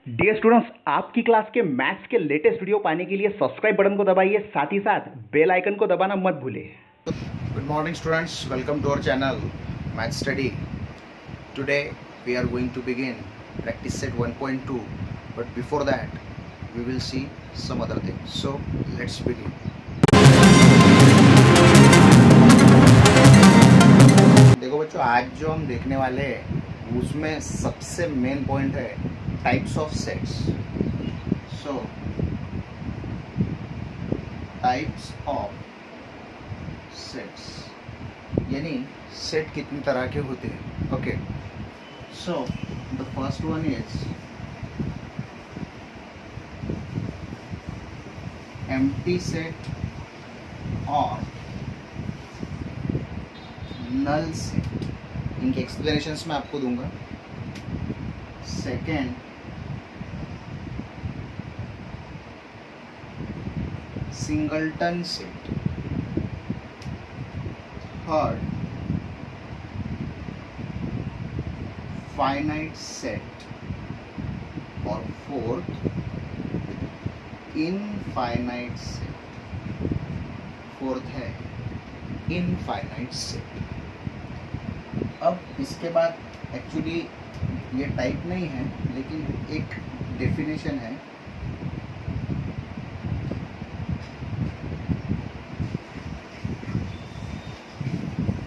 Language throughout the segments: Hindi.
डियर स्टूडेंट्स, आपकी क्लास के मैथ्स के लेटेस्ट वीडियो पाने के लिए सब्सक्राइब बटन को दबाइए, साथ ही साथ बेल आइकन को दबाना मत भूलिए। Good morning students, welcome to our channel Math Study. Today we are going to begin practice set 1.2, but before that we will see some other things. So let's begin. देखो बच्चों, आज जो हम देखने वाले हैं उसमें सबसे मेन पॉइंट है types of sets. So types of sets यानी सेट कितनी तरह के होते हैं. Okay, so the first one is empty set और नल सेट. इनके एक्सप्लेनेशंस मैं आपको दूंगा. Second, singleton set. Third, finite set. और फोर्थ, इनफाइनाइट सेट. फोर्थ है इनफाइनाइट सेट. अब इसके बाद एक्चुअली ये टाइप नहीं है, लेकिन एक डेफिनेशन है.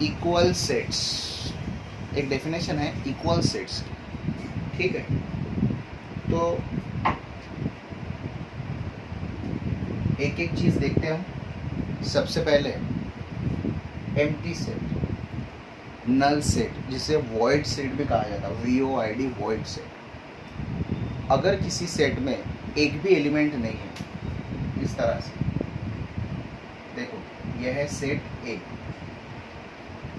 Equal sets. एक डेफिनेशन है इक्वल सेट्स. ठीक है, तो एक एक चीज देखते हैं हम. सबसे पहले एम्प्टी सेट, नल सेट, जिसे वॉइड सेट भी कहा जाता है. VOID, void set. अगर किसी सेट में एक भी एलिमेंट नहीं है, इस तरह से देखो, यह है सेट ए.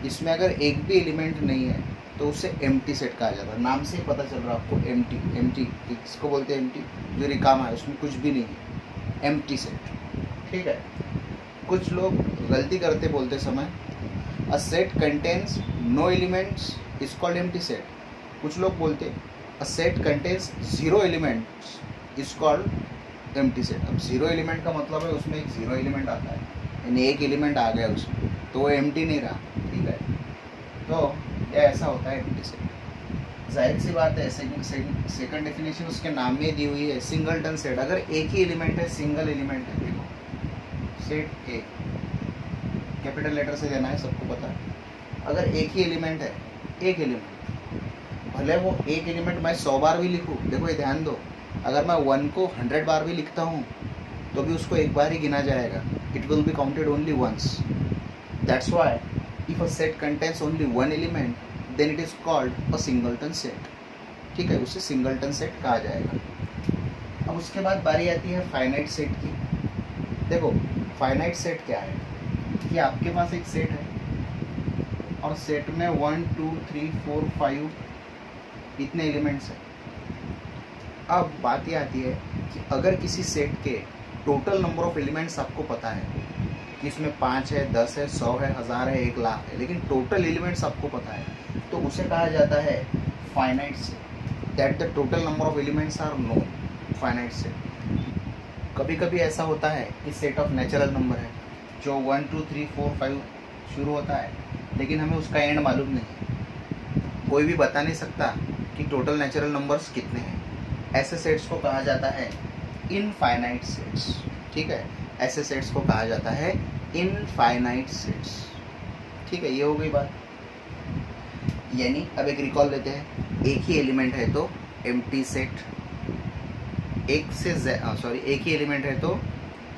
इसमें अगर एक भी एलिमेंट नहीं है तो उसे एम्प्टी सेट कहा जाता है. नाम से ही पता चल रहा है आपको, एम्प्टी. एम्प्टी किसको बोलते हैं? एम्प्टी, जो रिकामा है, उसमें कुछ भी नहीं है, एम्प्टी सेट. ठीक है. कुछ लोग गलती करते बोलते समय, a set contains no elements is called empty set. कुछ लोग बोलते a set contains zero elements is called empty set. अब जीरो एलिमेंट का मतलब है उसमें एक जीरो एलिमेंट आता है, यानी एक एलिमेंट आ गया उसमें, तो वो एम्प्टी नहीं रहा. ठीक है, तो यह ऐसा होता है एम्प्टी सेट. जाहिर सी बात है, सेकंड डेफिनेशन उसके नाम में दी हुई है, सिंगलटन सेट. अगर एक ही एलिमेंट है, सिंगल एलिमेंट है, देखो सेट ए, कैपिटल लेटर से देना है, सबको पता है. अगर एक ही एलिमेंट है, एक एलिमेंट, भले वो एक एलिमेंट मैं 100 बार भी लिखूँ, देखो ये ध्यान दो, अगर मैं 1 को 100 बार भी लिखता हूँ तो भी उसको एक बार ही गिना जाएगा. It will be counted only once. That's why if a set contains only one element, then it is called a singleton set. ठीक है, उसे सिंगलटन सेट कहा जाएगा. अब उसके बाद बारी आती है फाइनाइट सेट की. देखो, फाइनाइट सेट क्या है कि आपके पास एक सेट है और सेट में 1 2 3 4 5 इतने एलिमेंट्स हैं. अब बात यह आती है कि अगर किसी सेट के टोटल नंबर ऑफ एलिमेंट्स आपको पता है कि इसमें 5 है, 10 है, 100 है, 1000 है, 1,00,000 है, लेकिन टोटल एलिमेंट्स आपको पता है, तो उसे कहा जाता है finite set. That the total number of elements are known. Finite set. कभी कभी ऐसा होता है कि सेट ऑफ नेचुरल नंबर है जो 1 2 3 4 5 शुरू होता है, लेकिन हमें उसका एंड मालूम नहीं. कोई भी बता नहीं सकता कि टोटल नेचुरल नंबर्स कितने हैं. ऐसे सेट्स को कहा जाता है इनफाइनाइट सेट्स. ठीक है, ऐसे सेट्स को कहा जाता है इनफाइनाइट सेट्स. ठीक है, ये हो गई बात. यानी अब एक रिकॉल लेते हैं. एक ही एलिमेंट है तो एम्प्टी सेट, एक ही एलिमेंट है तो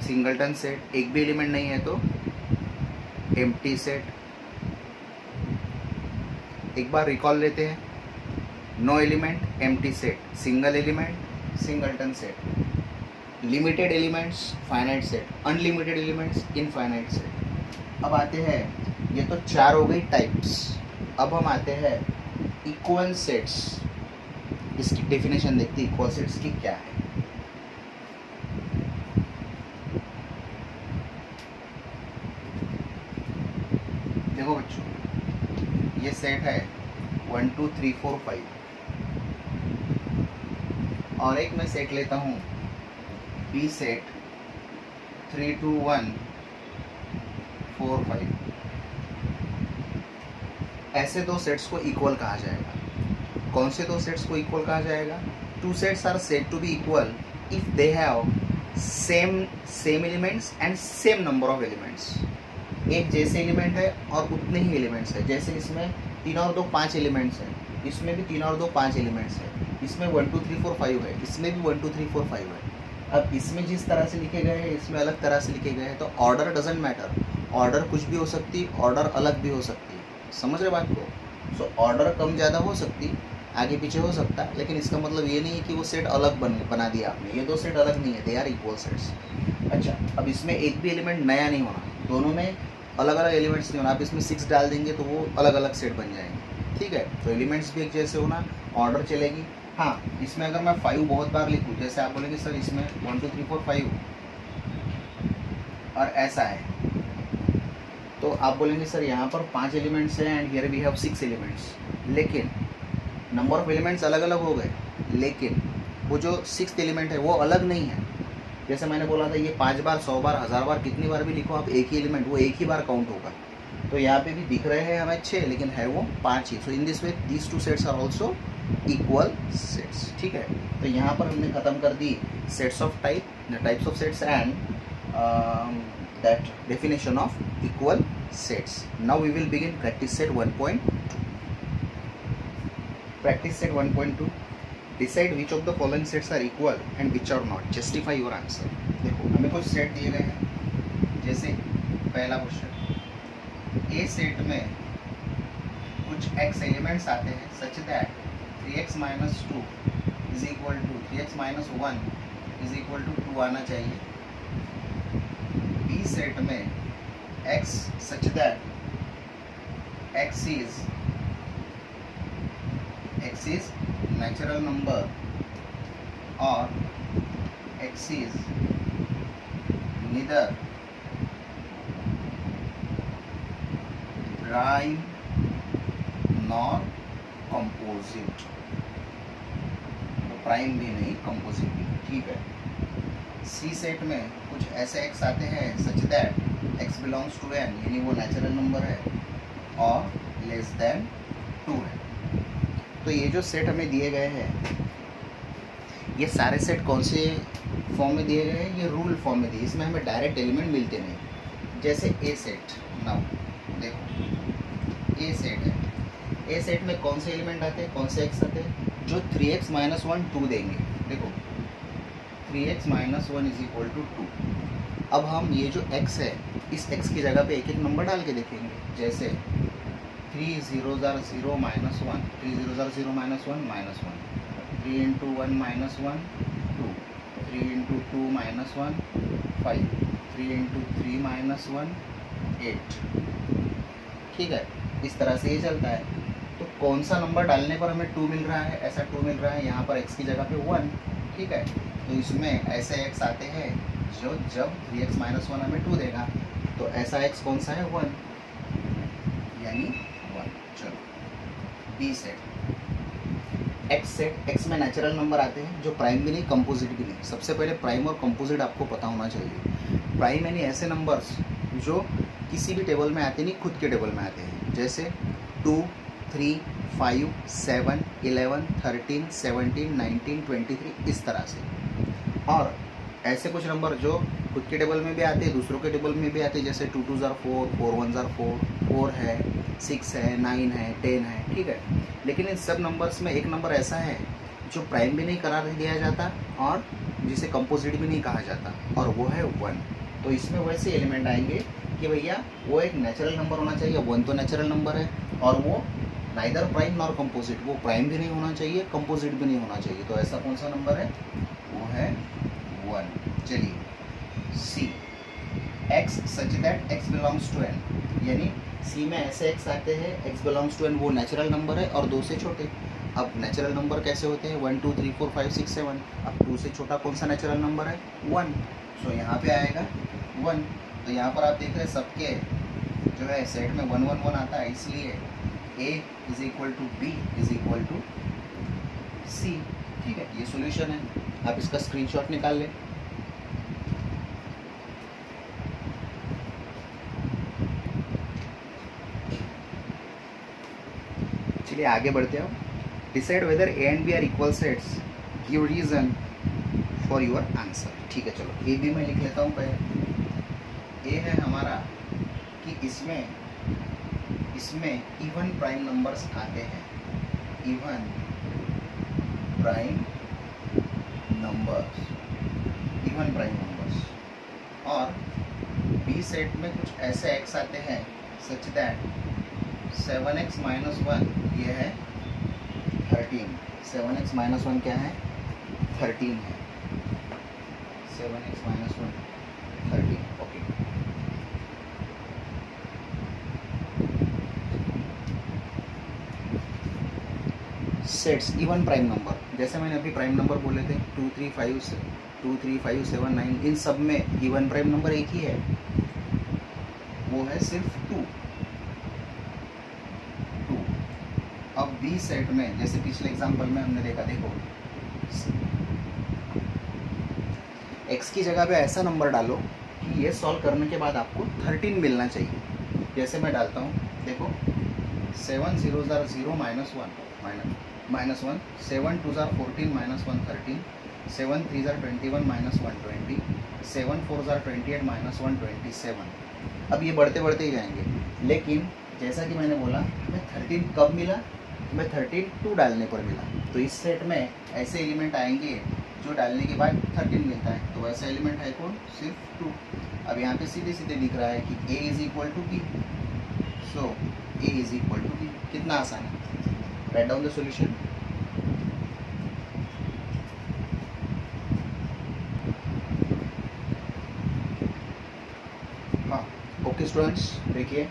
सिंगलटन सेट, एक भी एलिमेंट नहीं है तो एम्प्टी सेट. एक बार रिकॉल लेते हैं. No element empty set, single element singleton set, limited elements finite set, unlimited elements infinite set. अब आते हैं, ये तो 4 हो गई टाइप्स. अब हम आते हैं इक्वल सेट्स. इसकी डेफिनेशन देखते हैं इक्वल सेट्स की क्या है. देखो बच्चों, ये सेट है 1 2 3 4 5 और एक मैं सेट लेता हूँ बी सेट 3 2 1 4 5। ऐसे दो सेट्स को इक्वल कहा जाएगा। कौन से दो सेट्स को इक्वल कहा जाएगा? Two sets are said to be equal if they have same elements and same number of elements. एक जैसे एलिमेंट है और उतने ही एलिमेंट्स है। जैसे इसमें 3 और 2 5 एलिमेंट्स हैं, इसमें भी 3 और 2 5 एलिमेंट्स हैं, इसमें 1 2 3 4 5 है, इसमें भी 1 2 3 4 5 है। अब इसमें जिस तरह से लिखे गए हैं इसमें अलग तरह से लिखे गए हैं, तो ऑर्डर डजेंट मैटर। ऑर्डर कुछ भी हो सकती, ऑर्डर अलग भी हो सकती। समझ रहे बात को? सो ऑर्डर कम ज़्यादा हो सकती, आगे पीछे हो सकता है, लेकिन इसका मतलब ये नहीं है कि वो सेट अलग बना दिया आपने। ये दो सेट अलग नहीं है, दे आर इक्वल सेट्स। अच्छा, अब इसमें एक भी एलिमेंट नया नहीं होना, दोनों में अलग अलग एलिमेंट्स नहीं होना। आप इसमें 6 डाल देंगे तो वो अलग अलग सेट बन जाएंगे। ठीक है, तो एलिमेंट्स भी एक जैसे होना, ऑर्डर चलेगी। हाँ, इसमें अगर मैं 5 बहुत बार लिखूँ, जैसे आप बोलेंगे सर इसमें 1 2 3 4 5 और ऐसा है, तो आप बोलेंगे सर यहाँ पर 5 एलिमेंट्स हैं and here we have 6 elements, लेकिन नंबर ऑफ एलिमेंट्स अलग अलग हो गए, लेकिन वो जो 6th एलिमेंट है वो अलग नहीं है। जैसे मैंने बोला था ये 5 बार 100 बार 1000 बार कितनी बार भी लिखो आप एक ही एलिमेंट, वो एक ही बार काउंट होगा। तो यहाँ पे भी दिख रहे हैं हमें 6, लेकिन है वो 5 ही। So in this way these 2 sets are also equal sets. ठीक है, तो यहाँ पर हमने ख़त्म कर दी sets of types of sets and that definition of equal sets. Now we will begin practice set 1.2। Practice set 1.2, decide which of the following sets are equal and which are not, justify your answer. देखो हमें कुछ सेट दिए गए हैं, जैसे पहला क्वेश्चन, ए सेट में कुछ x एलिमेंट्स आते हैं such that 3x - 2 is equal to 3x - 1 is equal to 2 आना चाहिए। बी सेट में x such that x is natural number or x is neither prime nor composite, तो प्राइम भी नहीं कंपोजिट भी। ठीक है, सी सेट में कुछ ऐसे x आते हैं such that x belongs to n, यानी वो नेचुरल नंबर है और लेस देन 2 है। तो ये जो सेट हमें दिए गए हैं, ये सारे सेट कौन से फॉर्म में दिए गए हैं? ये रूल फॉर्म में दिए, इसमें हमें डायरेक्ट एलिमेंट मिलते नहीं। जैसे ए सेट, नाउ देखो ए सेट है, ए सेट में कौन से एलिमेंट आते हैं, कौन से एक्स आते हैं? जो 3x - 1 2 देंगे। देखो 3x - 1 इज इक्वल टू 2। अब हम ये जो x है, इस x की जगह पे एक एक नंबर डाल के देखेंगे। जैसे 3 0 0 0 -1, 3 0 0 0 -1 -1, 3 × 1 -1 2, 3 × 2 -1 5, 3 × 3 -1 8। ठीक है, इस तरह से ये चलता है। तो कौन सा नंबर डालने पर हमें 2 मिल रहा है? ऐसा 2 मिल रहा है, यहाँ पर x की जगह पे 1। ठीक है, तो इसमें ऐसे x आते हैं जो जब 3x - 1 हमें 2 देगा, तो ऐसा x कौन सा है? 1, यानी 1। चलो B set, X set, X में नेचुरल नंबर आते हैं जो प्राइम भी नहीं कंपोजिट भी नहीं। सबसे पहले प्राइम और कंपोजिट आपको पता होना चाहिए। प्राइम यानी ऐसे नंबर्स जो किसी भी टेबल में आते नहीं, खुद के टेबल में आते हैं। जैसे 2 3 5 7 11 13 17 19 23, इस तरह से। और ऐसे कुछ नंबर जो खुद के टेबल में भी आते हैं, दूसरों के टेबल में भी आते हैं, जैसे 2 2 ज़ार 4, 4 1 ज़ार 4, 4 है, 6 है, 9 है, 10 है। ठीक है, लेकिन इन सब नंबर्स में एक नंबर ऐसा है जो प्राइम भी नहीं करार दिया जाता और जिसे कंपोजिट भी नहीं कहा जाता, और वो है 1। तो इसमें वैसे एलिमेंट आएंगे कि भैया वो एक नेचुरल नंबर होना चाहिए। 1 तो नेचुरल नंबर है और वो नाइदर प्राइम नॉर कंपोजिट, वो प्राइम भी नहीं होना चाहिए, कंपोजिट भी नहीं होना चाहिए। तो ऐसा कौन सा नंबर है? वो है 1। चलिए C, X such that X belongs to N, यानी सी में ऐसे एक्स आते हैं एक्स बिलोंग्स टू एन, वो नेचुरल नंबर है और 2 से छोटे। अब नेचुरल नंबर कैसे होते हैं? 1 2 3 4 5 6 7। अब 2 से छोटा कौन सा नेचुरल नंबर है? 1। सो यहाँ पे आएगा 1। तो यहाँ पर आप देख रहे हैं सबके जो है सेट में 1 1 1 आता है, इसलिए A is equal to B is equal to C। ठीक है, ये सॉल्यूशन है, आप इसका स्क्रीनशॉट निकाल लें। चलिए आगे बढ़ते हैं। Decide whether A and B are equal sets, give reason for your answer. ठीक है, चलो ए बी में लिख लेता हूँ पहले। ए है हमारा कि इसमें इवन प्राइम नंबर्स आते हैं, इवन प्राइम नंबर्स, और बी सेट में कुछ ऐसे एक्स आते हैं सच दैट 7x माइनस 1 ये है 13, 7x माइनस 1 क्या है 13 है, 7x minus 1 13, okay. Sets even prime number, जैसे मैंने अभी प्राइम नंबर बोले थे 2 3 5 7 9, इन सब में इवन प्राइम नंबर एक ही है, वो है सिर्फ 2। अब बी सेट में जैसे पिछले एग्जांपल में हमने देखा, देखो x की जगह पे ऐसा नंबर डालो कि ये सॉल्व करने के बाद आपको 13 मिलना चाहिए। जैसे मैं डालता हूँ, देखो 7 0 0 माइनस 1, 7 2 14 माइनस 1 13, 7 3 21 माइनस 1 20, 7 4 28 माइनस 1 27। अब ये बढ़ते बढ़ते ही जाएंगे, लेकिन जैसा कि मैंने बोला हमें 13 कब मिला, हमें 13 2 डालने पर मिला। तो इस सेट में ऐसे एलिमेंट आएंगे जो डालने के बाद 13 मिलता है, तो वैसा एलिमेंट है कौन, सिर्फ 2। अब यहाँ पे सीधे सीधे दिख रहा है कि a is equal to B, so a is equal to B. कितना आसान है, राइट डाउन द सॉल्यूशन। हाँ ओके स्टूडेंट्स, देखिए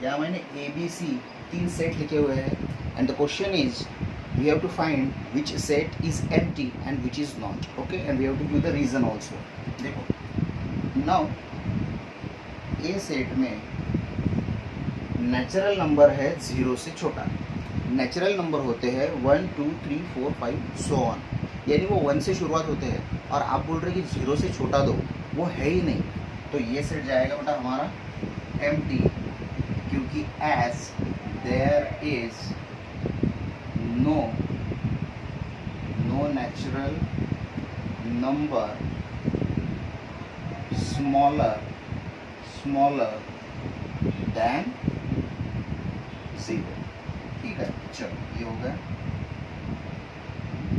यहाँ मैंने ए बी सी 3 सेट लिखे हुए हैं, and the question is we have to find which set is empty and which is not, okay, and we have to give the reason also। देखो now a सेट में नेचुरल नंबर है 0 से छोटा, नेचुरल नंबर होते हैं 1 2 3 4 5 सो ऑन, यानी वो 1 से शुरुआत होते हैं, और आप बोल रहे कि 0 से छोटा दो, वो है ही नहीं, तो ये सेट जाएगा बेटा हमारा empty, क्योंकि as there is no natural number smaller than 0। ठीक है, चलो ये हो गया। B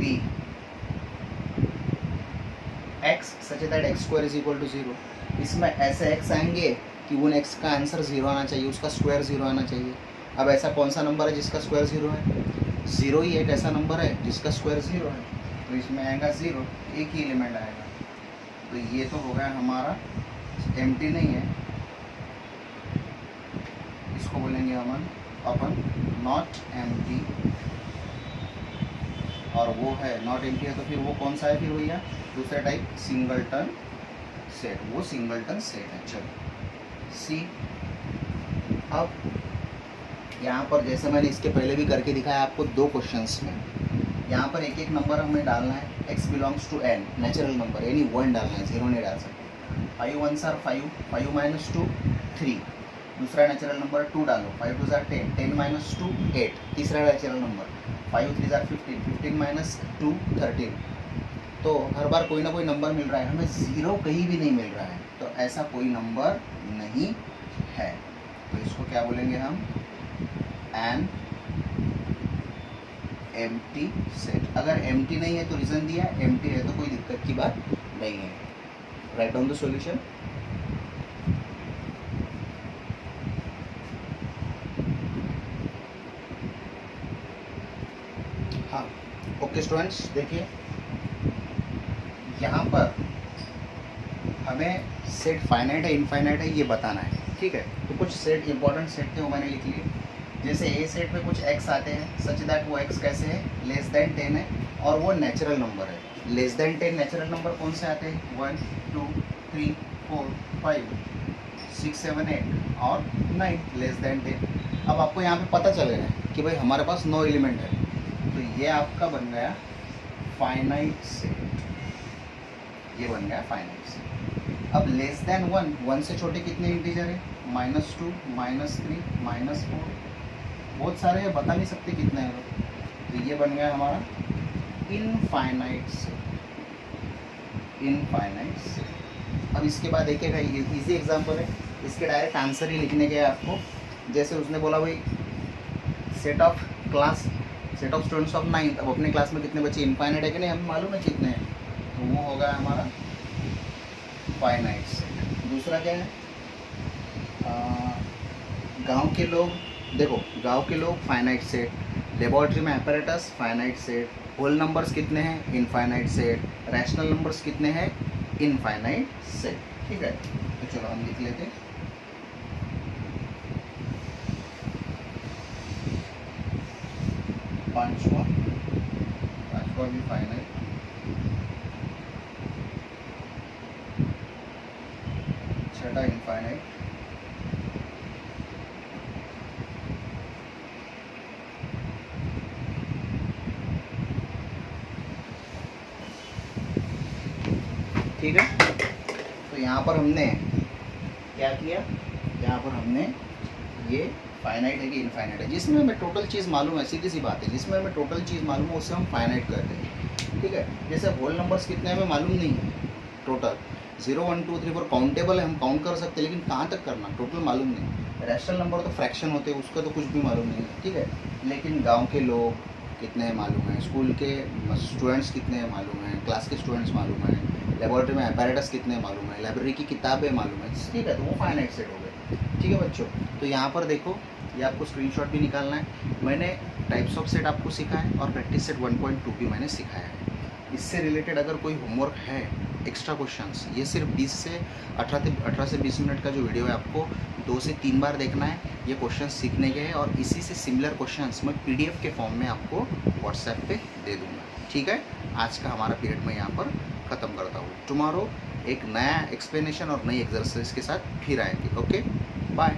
x such that x square is equal to 0, इसमें ऐसे x आएंगे कि उन x का आंसर 0 आना चाहिए, उसका स्क्वायर 0 आना चाहिए। अब ऐसा कौन सा नंबर है जिसका स्क्वायर 0 है, 0 ही एक ऐसा नंबर है जिसका स्क्वायर 0 है, तो इसमें आएगा 0, एक ही एलिमेंट आएगा। तो ये तो हो गया हमारा एम्प्टी नहीं है, इसको बोलेंगे अपन नॉट एम्प्टी, और वो है नॉट एम्प्टी है, तो फिर वो कौन सा है फिर भैया, दूसरा टाइप सिंगलटन सेट, वो सिंगलटन सेट है। चलो सी, अब यहाँ पर जैसे मैंने इसके पहले भी करके दिखाया आपको 2 क्वेश्चंस में, यहाँ पर एक एक नंबर हमें डालना है, x belongs to n, natural number यानी 1 डालना है, 0 नहीं डाल सकते। 5 1s are 5, 5 minus 2 3, दूसरा नेचुरल नंबर 2 डालो, 5 2s are 10, 10 minus 2 8, तीसरा natural number 5 3s are 15, 15 minus 2 13। तो हर बार कोई ना कोई नंबर मिल रहा है, हमें 0 कहीं भी नहीं मिल रहा है, तो ऐसा कोई नंबर नहीं है, तो इसको क्या बोलेंगे हम, एन एम्प्टी सेट। अगर एम्प्टी नहीं है तो रीजन दिया, एम्प्टी है तो कोई दिक्कत की बात नहीं है। Write down the solution. हाँ ओके स्टूडेंट्स, देखिए यहाँ पर हमें सेट फाइनाइट है इनफाइनाइट है ये बताना है, ठीक है। तो कुछ सेट इंपॉर्टेंट सेट थे वो मैंने लिख लिए, जैसे ए सेट में कुछ एक्स आते हैं सच दैट वो एक्स कैसे है, लेस देन 10 है, और वो नेचुरल नंबर है। लेस देन 10 नेचुरल नंबर कौन से आते हैं, 1 2 3 4 5 6 7 8 और 9, लेस देन 10। अब आपको यहाँ पे पता चलेगा कि भाई हमारे पास 9 एलिमेंट है, तो ये आपका बन गया फाइनाइट सेट, ये बन गया फाइनाइट सेट। अब लेस देन 1 से छोटे कितने इंटीजर है? -2, -3, -4, बहुत सारे हैं, बता नहीं सकते कितने हैं। तो ये बन गया हमारा इनफाइनाइट सेट, इनफाइनाइट सेट। अब इसके बाद एक इजी एग्जांपल है, इसके डायरेक्ट आंसर ही लिखने के है आपको। जैसे उसने बोला भाई set of students of 9th, अब अपने क्लास में कितने बच्चे इनफाइनाइट है कि नहीं, हमें मालूम है कितने हैं, तो वो होगा हमारा फाइनाइट सेट। दूसरा क्या है, गांव के लोग, देखो गांव के लोग फाइनाइट सेट, लेबोरेटरी में apparatus finite set, whole numbers कितने हैं इनफाइनाइट सेट, रैशनल नंबर्स कितने हैं इनफाइनाइट सेट। ठीक है, तो चलो हम लिख लेते हैं। पांचवा भी फाइनाइट, छठा इनफाइनाइट, ठीक है। तो यहाँ पर हमने क्या किया, यहाँ पर हमने ये फाइनाइट है कि इनफाइनाइट है, जिसमें हमें टोटल चीज़ मालूम है, सीधी सी बात है, जिसमें हमें टोटल चीज़ मालूम है उससे हम फाइनाइट करते हैं। ठीक है, जैसे होल नंबर्स कितने हमें मालूम नहीं है, टोटल 0 1 2 3 4 काउंटेबल है, हम काउंट कर सकते हैं, लेकिन कहाँ तक करना टोटल मालूम नहीं। रैशनल नंबर तो फ्रैक्शन होते हैं, उसका तो कुछ भी मालूम नहीं है। ठीक है, लेकिन गाँव के लोग कितने हैं मालूम है, स्कूल के स्टूडेंट्स कितने हैं मालूम है, क्लास के स्टूडेंट्स मालूम है, लेबोरेटरी में apparatus कितने मालूम है, लाइब्रेरी की किताबें मालूम है। ठीक है, तो वो फाइनाइट सेट हो गए। ठीक है बच्चों, तो यहाँ पर देखो, ये आपको स्क्रीनशॉट भी निकालना है। मैंने टाइप्स ऑफ सेट आपको सिखाया है और प्रैक्टिस सेट 1.2 भी मैंने सिखाया है। इससे रिलेटेड अगर कोई होमवर्क है, एक्स्ट्रा क्वेश्चंस, ये सिर्फ 18 से 20 मिनट का जो वीडियो है, आपको 2 से 3 बार देखना है। ये क्वेश्चंस सीखने के हैं और इसी से सिमिलर क्वेश्चंस मैं PDF के फॉर्म में आपको व्हाट्सएप पे दे दूँगा। ठीक है, आज का हमारा पीरियड मैं यहाँ पर ख़त्म करता हूँ। टुमारो एक नया एक्सप्लेनेशन और नई एक्सरसाइज के साथ फिर आएंगे। Okay, bye.